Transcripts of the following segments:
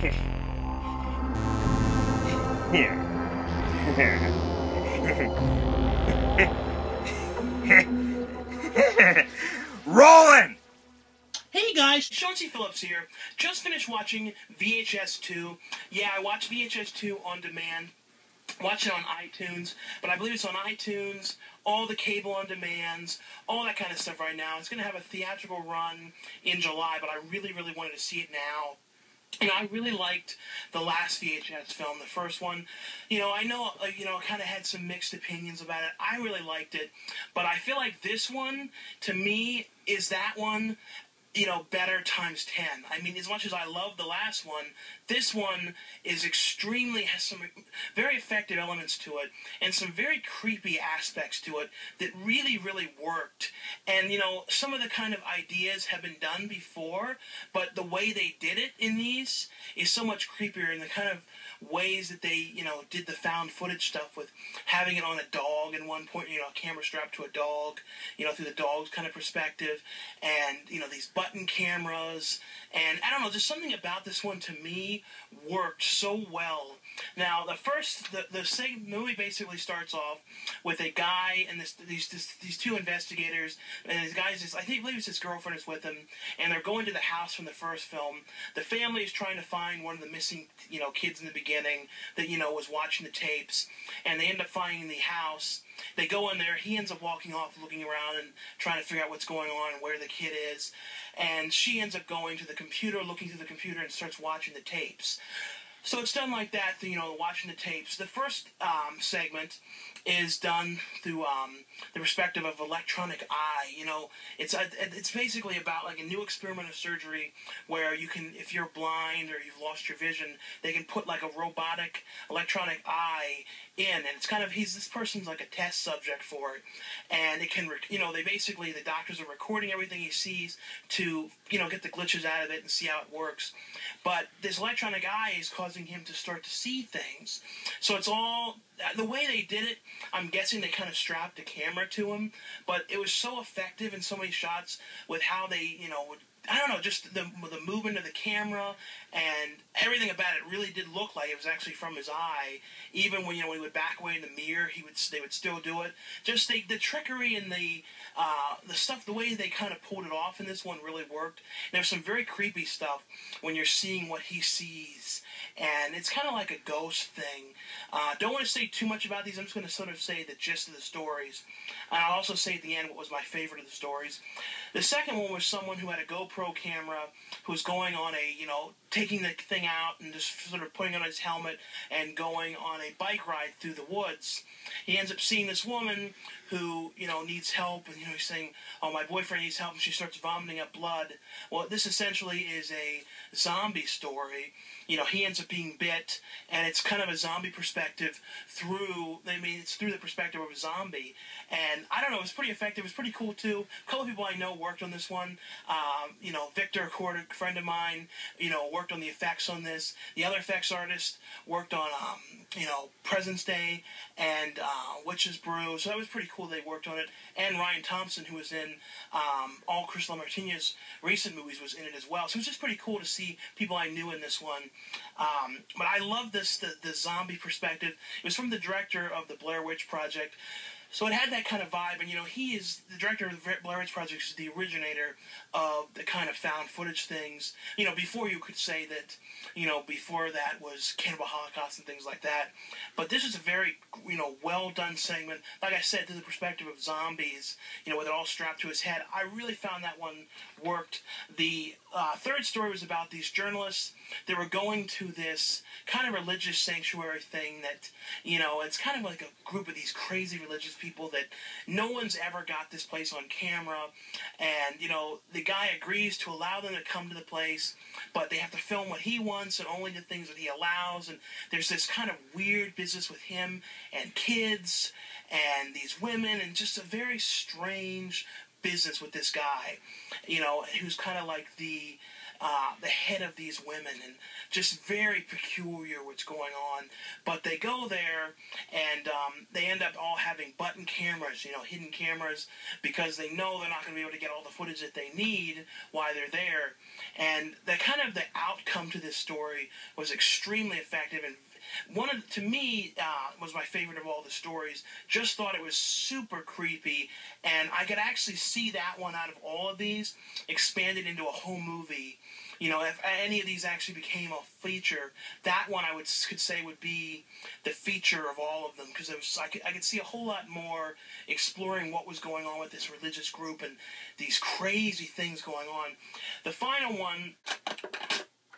Rolling! Hey guys, Sean C. Phillips here. Just finished watching VHS 2. Yeah, I watched VHS 2 on demand. Watch it on iTunes, but I believe it's on iTunes, all the cable on demands, all that kind of stuff right now. It's going to have a theatrical run in July, but I really, really wanted to see it now. And I really liked the last VHS film, the first one. I know, kind of had some mixed opinions about it. I really liked it, but I feel like this one, to me, is that one, better times 10. I mean, as much as I love the last one, this one is has some very effective elements to it, and some very creepy aspects to it that really, really worked. And, some of the kind of ideas have been done before, but the way they did it in these is so much creepier, and the kind of ways that they, did the found footage stuff with having it on a dog at one point, a camera strapped to a dog, through the dog's kind of perspective, and, these button cameras, and I don't know, just something about this one to me worked so well. Now, the movie basically starts off with a guy and these two investigators, and this guy's I believe it's his girlfriend is with him, and they're going to the house from the first film. The family is trying to find one of the missing, kids in the beginning that, was watching the tapes, and they end up finding the house. They go in there, he ends up walking off, looking around and trying to figure out what's going on and where the kid is, and she ends up going to the computer, looking through the computer, and starts watching the tapes. So it's done like that, watching the tapes. The first segment is done through the perspective of electronic eye. It's basically about like a new experiment of surgery where you can, if you're blind or you've lost your vision, they can put like a robotic electronic eye in, and it's kind of this person's like a test subject for it, and it can, the doctors are recording everything he sees to, get the glitches out of it and see how it works. But this electronic eye is causing him to start to see things. So it's all, the way they did it, I'm guessing they kind of strapped a camera to him, but it was so effective in so many shots with how they, just the movement of the camera and everything about it really did look like it was actually from his eye. Even when, when he would back away in the mirror, they would still do it. Just the trickery and the stuff, the way they kind of pulled it off in this one really worked. And there's some very creepy stuff when you're seeing what he sees, and it's kind of like a ghost thing. Don't want to say too much about these. I'm just going to sort of say the gist of the stories. And I'll also say at the end what was my favorite of the stories. The second one was someone who had a GoPro camera who was going on taking the thing out and just sort of putting on his helmet and going on a bike ride through the woods. He ends up seeing this woman who, needs help, and, he's saying, oh, my boyfriend needs help, and she starts vomiting up blood. Well, this essentially is a zombie story. He ends up being bit, and it's kind of a zombie perspective it's through the perspective of a zombie. And I don't know, it was pretty effective. It was pretty cool, too. A couple of people I know worked on this one. Victor, a friend of mine, worked on the effects on this. The other effects artist worked on, President's Day and Witch's Brew. So that was pretty cool they worked on it. And Ryan Thompson, who was in all Chris LaMartina's recent movies, was in it as well. So it was just pretty cool to see people I knew in this one. But I love the zombie perspective. It was from the director of the Blair Witch Project. So it had that kind of vibe, and he is the director of the Blair Witch Project, is the originator of the kind of found footage things. Before you could say that, before that was Cannibal Holocaust and things like that. But this is a very, well done segment. Like I said, through the perspective of zombies, with it all strapped to his head. I really found that one worked. The third story was about these journalists. They were going to this kind of religious sanctuary thing that, it's kind of like a group of these crazy religious people that no one's ever got this place on camera, and the guy agrees to allow them to come to the place, but they have to film what he wants and only the things that he allows, and there's this kind of weird business with him and kids and these women, and just a very strange business with this guy, who's kind of like the the head of these women, and just very peculiar what's going on. But they go there, and they end up all having button cameras, hidden cameras, because they know they're not going to be able to get all the footage that they need while they're there. And the outcome to this story was extremely effective, and to me, was my favorite of all the stories. Just thought it was super creepy, and I could actually see that one out of all of these expanded into a whole movie. If any of these actually became a feature, that one could say would be the feature of all of them, because I could see a whole lot more exploring what was going on with this religious group and these crazy things going on. The final one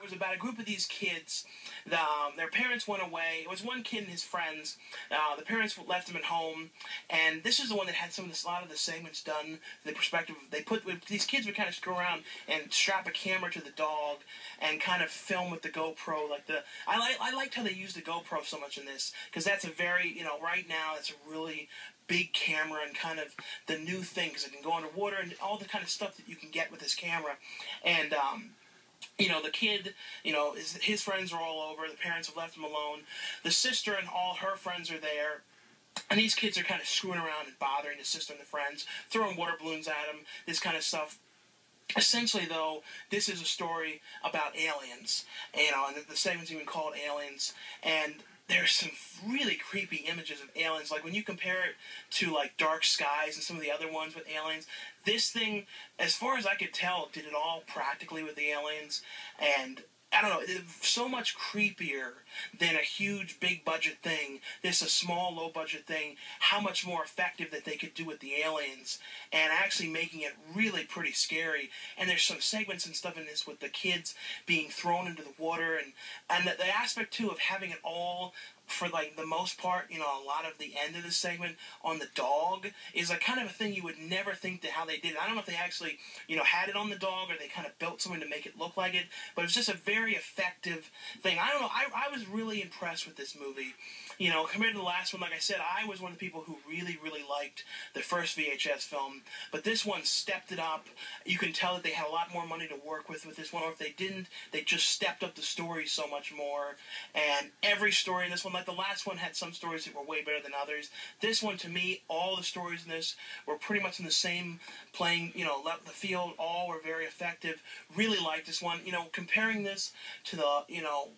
was about a group of these kids. Their parents went away. It was one kid and his friends. The parents left them at home, and this is the one that had a lot of the segments done. The perspective these kids would kind of screw around and strap a camera to the dog and kind of film with the GoPro. I liked how they used the GoPro so much in this, because that's a very right now that's a really big camera and kind of the new thing, because it can go underwater and all the kind of stuff that you can get with this camera. And the kid, his friends are all over. The parents have left him alone. The sister and all her friends are there. And these kids are kind of screwing around and bothering the sister and the friends, throwing water balloons at them, this kind of stuff. Essentially, though, this is a story about aliens, and the segment's even called Aliens, and there's some really creepy images of aliens. Like, when you compare it to, Dark Skies and some of the other ones with aliens, this thing, as far as I could tell, did it all practically with the aliens, and I don't know, it's so much creepier than a huge, big-budget thing. This is a small, low-budget thing. How much more effective that they could do with the aliens, and actually making it really pretty scary. And there's some segments and stuff in this with the kids being thrown into the water, and the aspect, too, of having it all, for the most part, a lot of the end of the segment on the dog is kind of a thing you would never think that how they did it. I don't know if they actually, had it on the dog, or they kind of built something to make it look like it, but it was just a very effective thing. I don't know, I was really impressed with this movie. Compared to the last one, like I said, I was one of the people who really, really liked the first VHS film, but this one stepped it up. You can tell that they had a lot more money to work with this one, or if they didn't, they just stepped up the story so much more, and every story in this one, the last one had some stories that were way better than others. This one, to me, all the stories in this were pretty much in the same playing, the field. All were very effective. Really liked this one. Comparing this to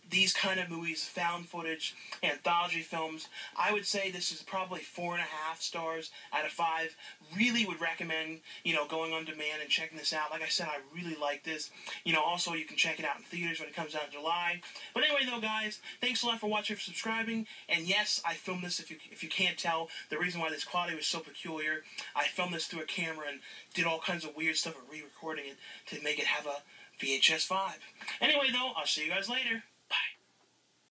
these kind of movies, found footage, anthology films, I would say this is probably 4.5 stars out of 5. Really would recommend, going on demand and checking this out. Like I said, I really like this. Also, you can check it out in theaters when it comes out in July. But anyway, though, guys, thanks a lot for watching, for subscribing. And yes, I filmed this, if you can't tell, the reason why this quality was so peculiar, I filmed this through a camera and did all kinds of weird stuff of re-recording it to make it have a VHS 5. Anyway, though, I'll see you guys later.